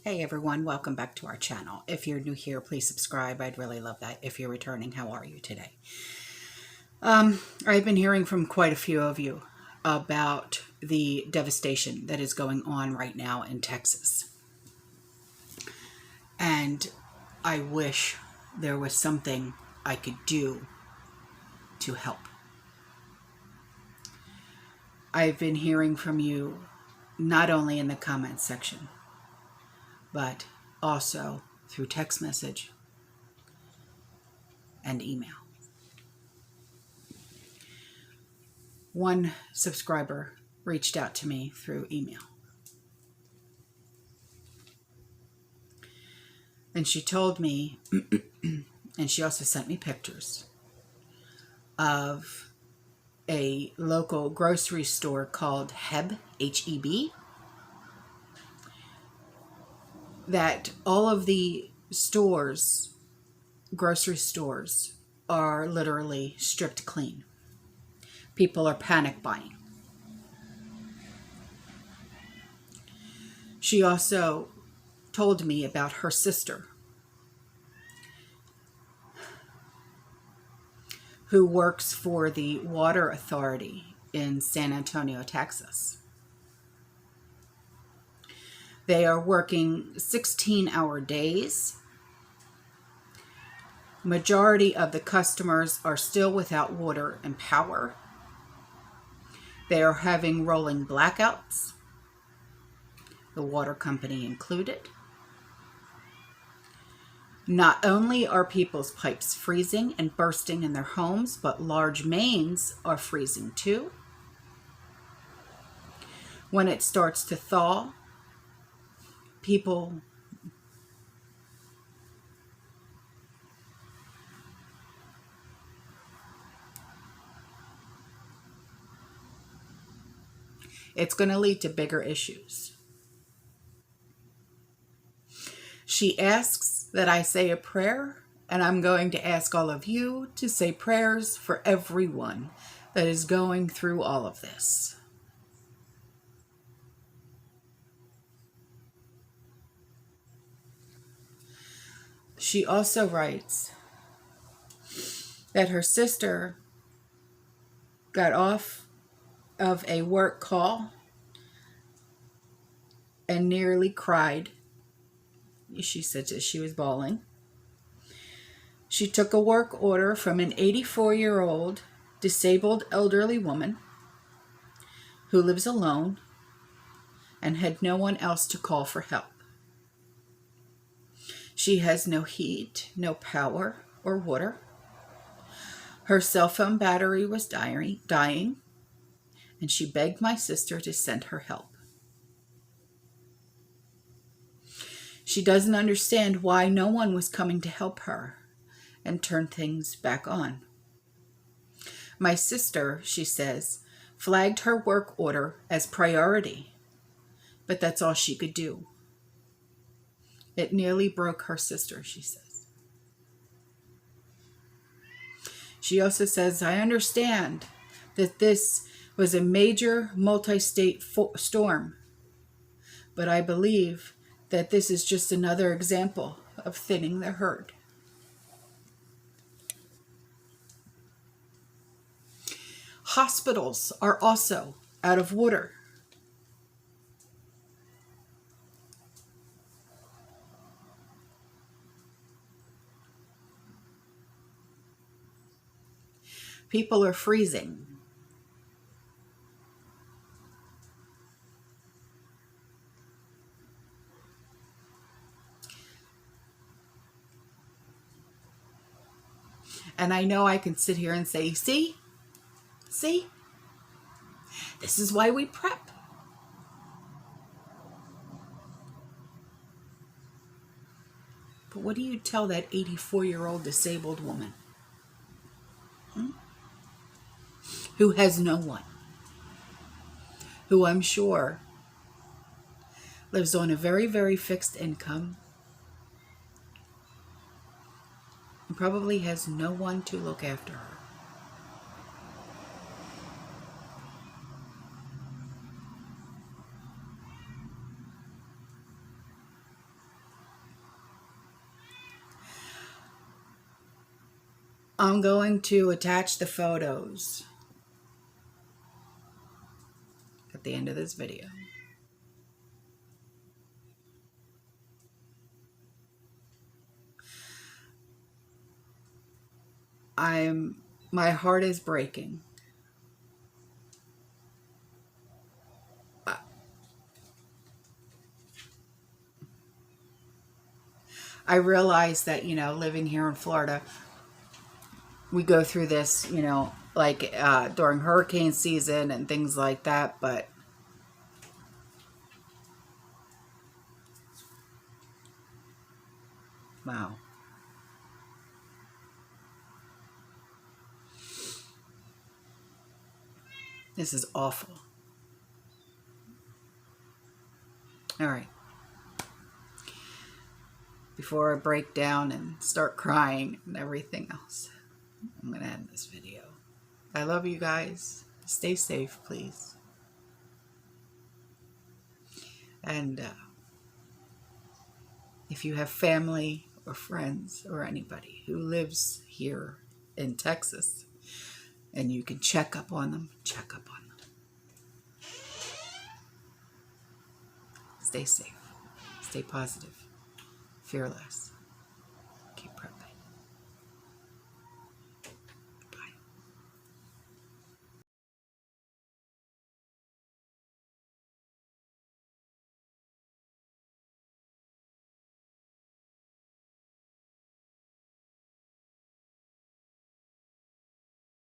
Hey everyone, welcome back to our channel. If you're new here, please subscribe. I'd really love that. If you're returning, how are you today? I've been hearing from quite a few of you about the devastation that is going on right now in Texas. And I wish there was something I could do to help. I've been hearing from you not only in the comments section, but also through text message and email. One subscriber reached out to me through email. And she told me, and she also sent me pictures of a local grocery store called Heb, H-E-B, that all of the stores, grocery stores, are literally stripped clean. People are panic buying. She also told me about her sister who works for the water authority in San Antonio, Texas. They are working 16-hour days. Majority of the customers are still without water and power. They are having rolling blackouts, the water company included. Not only are people's pipes freezing and bursting in their homes, but large mains are freezing too. When it starts to thaw, it's going to lead to bigger issues. She asks that I say a prayer, and I'm going to ask all of you to say prayers for everyone that is going through all of this. She also writes that her sister got off of a work call and nearly cried. She said that she was bawling. She took a work order from an 84-year-old disabled elderly woman who lives alone and had no one else to call for help. She has no heat, no power or water. Her cell phone battery was dying, and she begged my sister to send her help. She doesn't understand why no one was coming to help her and turn things back on. My sister, she says, flagged her work order as priority, but that's all she could do. It nearly broke her sister, she says. She also says, I understand that this was a major multi-state storm, but I believe that this is just another example of thinning the herd. Hospitals are also out of water. People are freezing. And I know I can sit here and say, see, this is why we prep. But what do you tell that 84-year-old disabled woman who has no one, who I'm sure lives on a very, very fixed income and probably has no one to look after her? I'm going to attach the photos at the end of this video. My heart is breaking. I realize that, living here in Florida, we go through this, like during hurricane season and things like that, but wow. This is awful. All right. Before I break down and start crying and everything else, I'm going to end this video. I love you guys. Stay safe, please. And if you have family or friends or anybody who lives here in Texas and you can check up on them, check up on them. Stay safe. Stay positive. Fearless.